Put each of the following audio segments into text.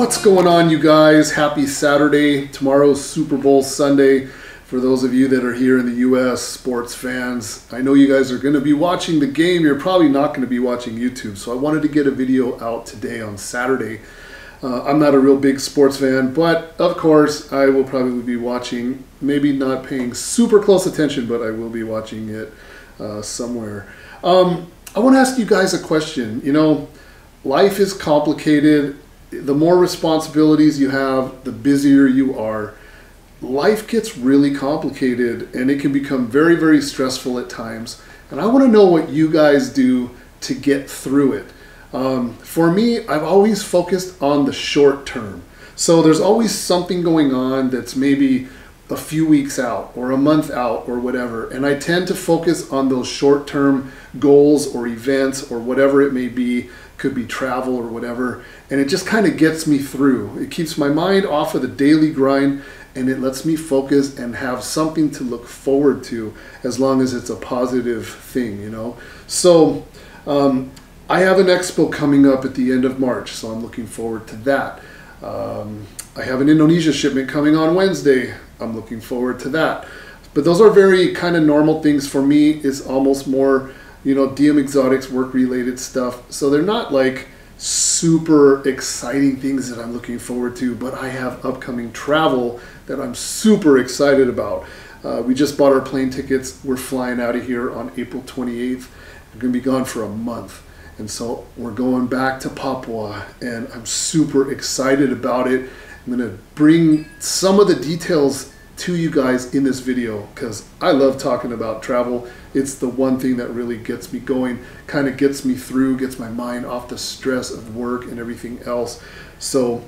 What's going on, you guys? Happy Saturday. Tomorrow's Super Bowl Sunday. For those of you that are here in the US, sports fans, I know you guys are going to be watching the game. You're probably not going to be watching YouTube, so I wanted to get a video out today on Saturday. I'm not a real big sports fan, but of course I will probably be watching, maybe not paying super close attention, but I will be watching it somewhere. I want to ask you guys a question. You know, life is complicated. The more responsibilities you have, the busier you are. Life gets really complicated and it can become very, very stressful at times. And I want to know what you guys do to get through it. For me, I've always focused on the short term. So there's always something going on that's maybe a few weeks out or a month out or whatever. And I tend to focus on those short-term goals or events or whatever it may be. Could be travel or whatever. And it just kind of gets me through. It keeps my mind off of the daily grind and it lets me focus and have something to look forward to, as long as it's a positive thing, you know. So I have an expo coming up at the end of March, so I'm looking forward to that. I have an Indonesia shipment coming on Wednesday. I'm looking forward to that. But those are very kind of normal things for me. It's almost more, you know, DM Exotics work related stuff. So they're not like super exciting things that I'm looking forward to, but I have upcoming travel that I'm super excited about. We just bought our plane tickets. We're flying out of here on April 28th. We're gonna be gone for a month. And so we're going back to Papua and I'm super excited about it. I'm gonna bring some of the details to you guys in this video because I love talking about travel. It's the one thing that really gets me going, kind of gets me through, gets my mind off the stress of work and everything else. So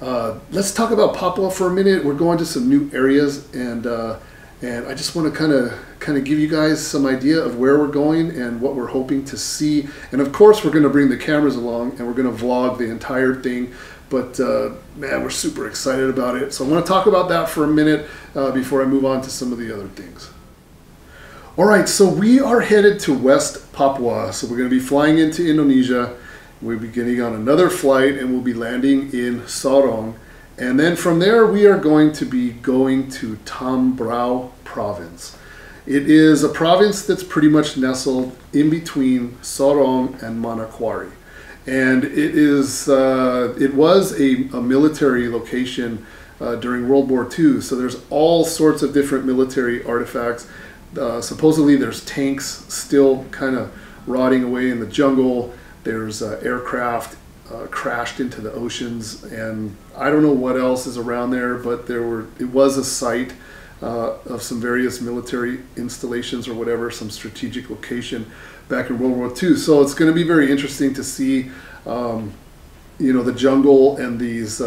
let's talk about Papua for a minute. We're going to some new areas and I just want to kind of give you guys some idea of where we're going and what we're hoping to see. And of course we're going to bring the cameras along and we're going to vlog the entire thing. But man, we're super excited about it. So I want to talk about that for a minute before I move on to some of the other things. All right, so we are headed to West Papua. So we're going to be flying into Indonesia. We'll be getting on another flight and we'll be landing in Sorong. And then from there, we are going to be going to Tambrau province. It is a province that's pretty much nestled in between Sorong and Manokwari. And it was a military location during World War II. So there's all sorts of different military artifacts. Supposedly there's tanks still kind of rotting away in the jungle. There's aircraft crashed into the oceans, and I don't know what else is around there, but it was a site of some various military installations or whatever, some strategic location back in World War II. So it's going to be very interesting to see, you know, the jungle and these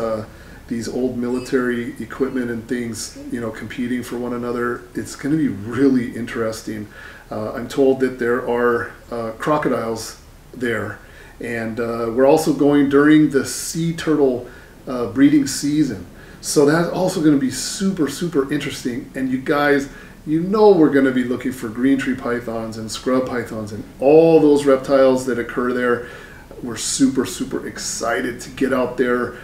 old military equipment and things, you know, competing for one another. It's going to be really interesting. I'm told that there are crocodiles there, and we're also going during the sea turtle breeding season. So that's also going to be super, super interesting. And you guys, you know, we're going to be looking for green tree pythons and scrub pythons and all those reptiles that occur there. We're super, super excited to get out there.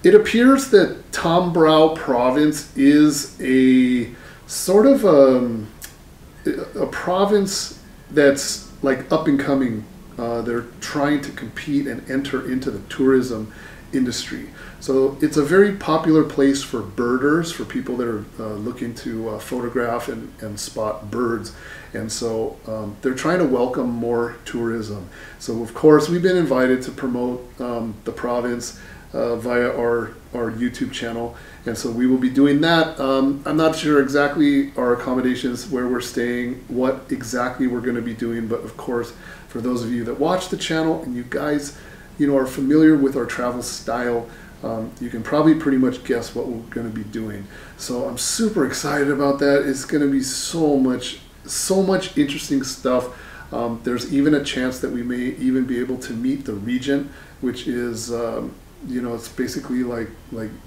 It appears that Tambrau province is a sort of a province that's like up and coming. They're trying to compete and enter into the tourism industry. So it's a very popular place for birders, for people that are looking to photograph and spot birds. And so they're trying to welcome more tourism. So of course we've been invited to promote the province via our YouTube channel. And so we will be doing that. I'm not sure exactly our accommodations, where we're staying, what exactly we're going to be doing. But of course, for those of you that watch the channel and you guys, you know, are familiar with our travel style, you can probably pretty much guess what we're going to be doing. So I'm super excited about that. It's going to be so much interesting stuff. There's even a chance that we may even be able to meet the regent, which is, you know, it's basically like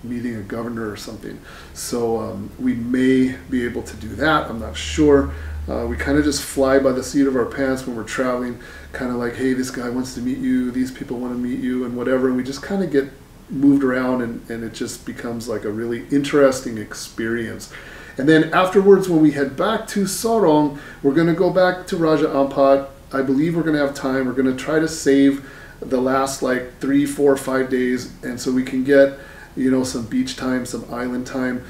meeting a governor or something. So we may be able to do that. I'm not sure. We kind of just fly by the seat of our pants when we're traveling, kind of like, hey, this guy wants to meet you, these people want to meet you, and whatever. And we just kind of get moved around, and it just becomes like a really interesting experience. And then afterwards, when we head back to Sorong, we're going to go back to Raja Ampat. I believe we're going to have time. We're going to try to save the last like 3, 4, 5 days, and so we can get, you know, some beach time, some island time,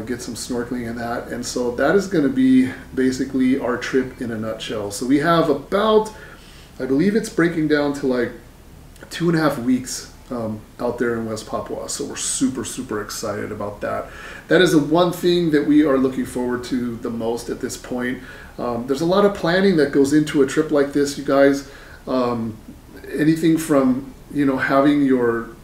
get some snorkeling and that. And so that is going to be basically our trip in a nutshell. So we have about, I believe it's breaking down to like 2.5 weeks out there in West Papua. So we're super, super excited about that. That is the one thing that we are looking forward to the most at this point. There's a lot of planning that goes into a trip like this, you guys. Anything from, you know, having your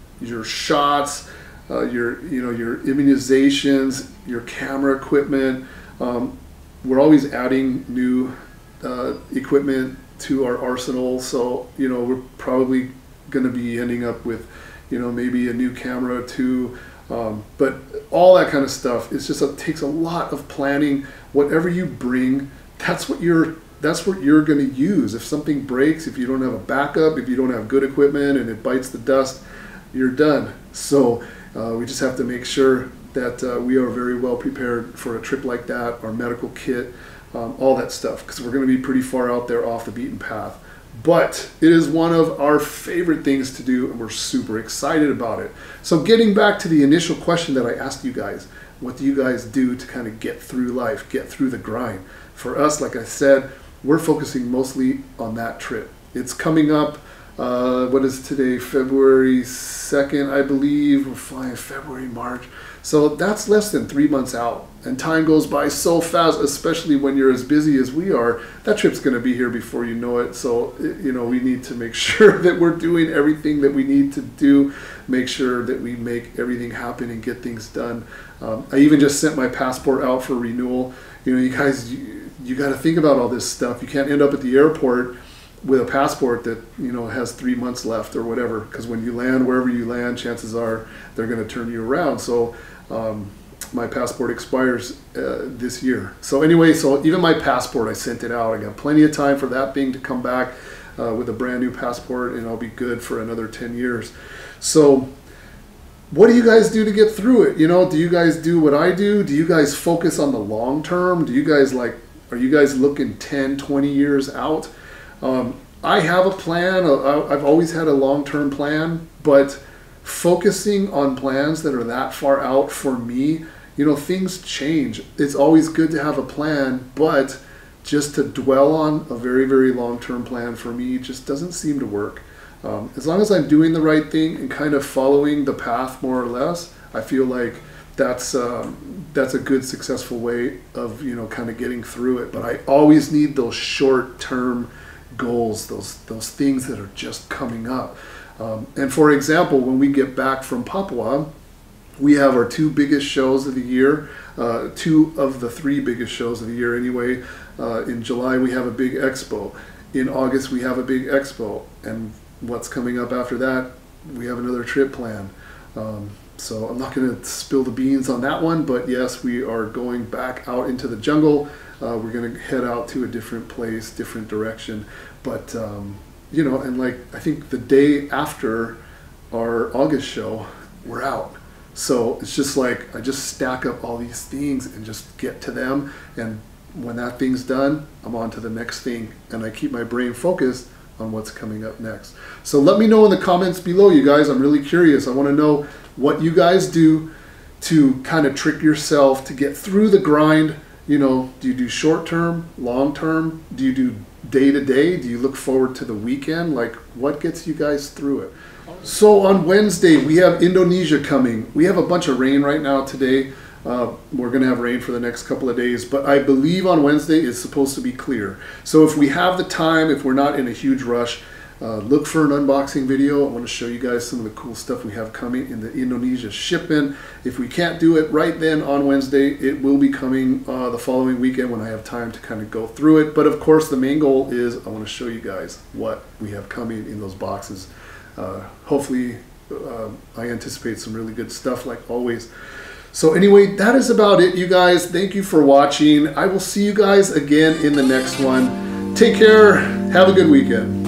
shots, your immunizations, your camera equipment. We're always adding new equipment to our arsenal, so, you know, we're probably going to be ending up with, you know, maybe a new camera too, but all that kind of stuff. It's just takes a lot of planning. Whatever you bring, that's what you're going to use. If something breaks, if you don't have a backup, if you don't have good equipment and it bites the dust, you're done. So we just have to make sure that we are very well prepared for a trip like that, our medical kit, all that stuff, because we're going to be pretty far out there off the beaten path. But it is one of our favorite things to do, and we're super excited about it. So getting back to the initial question that I asked you guys, what do you guys do to kind of get through life, get through the grind? For us, like I said, we're focusing mostly on that trip. It's coming up, what is today, February 2nd, I believe. We're flying February, March. So that's less than 3 months out. And time goes by so fast, especially when you're as busy as we are. That trip's going to be here before you know it. So, you know, we need to make sure that we're doing everything that we need to do, make sure that we make everything happen and get things done. I even just sent my passport out for renewal. You know, you guys, you got to think about all this stuff. You can't end up at the airport with a passport that, you know, has 3 months left or whatever, because when you land, wherever you land, chances are they're going to turn you around. So my passport expires this year. So anyway, so even my passport, I sent it out. I got plenty of time for that thing to come back with a brand new passport, and I'll be good for another 10 years. So what do you guys do to get through it? You know, do you guys do what I do? Do you guys focus on the long term? Do you guys are you guys looking 10, 20 years out? I have a plan. I've always had a long-term plan, but focusing on plans that are that far out for me, you know, things change. It's always good to have a plan, but just to dwell on a very, very long-term plan for me just doesn't seem to work. As long as I'm doing the right thing and kind of following the path more or less, I feel like that's a good, successful way of, you know, kind of getting through it. But I always need those short-term goals, those things that are just coming up. And for example, when we get back from Papua, we have our 2 biggest shows of the year, 2 of the 3 biggest shows of the year anyway. In July, we have a big expo. In August, we have a big expo. And what's coming up after that, we have another trip planned. So I'm not going to spill the beans on that one, but yes, we are going back out into the jungle. We're going to head out to a different place, different direction. But, you know, and like, I think the day after our August show, we're out. So it's just like, I just stack up all these things and just get to them. And when that thing's done, I'm on to the next thing. And I keep my brain focused on what's coming up next. So let me know in the comments below, you guys. I'm really curious. I want to know what you guys do to kind of trick yourself to get through the grind. You know, do you do short term, long term? Do you do day to day? Do you look forward to the weekend? Like, what gets you guys through it? So on Wednesday, we have Indonesia coming. We have a bunch of rain right now today. We're going to have rain for the next couple of days, but I believe on Wednesday it's supposed to be clear. So if we have the time, if we're not in a huge rush, look for an unboxing video. I want to show you guys some of the cool stuff we have coming in the Indonesia shipment. If we can't do it right then on Wednesday, it will be coming the following weekend when I have time to kind of go through it. But of course, the main goal is I want to show you guys what we have coming in those boxes. Hopefully, I anticipate some really good stuff like always. So anyway, that is about it, you guys. Thank you for watching. I will see you guys again in the next one. Take care. Have a good weekend.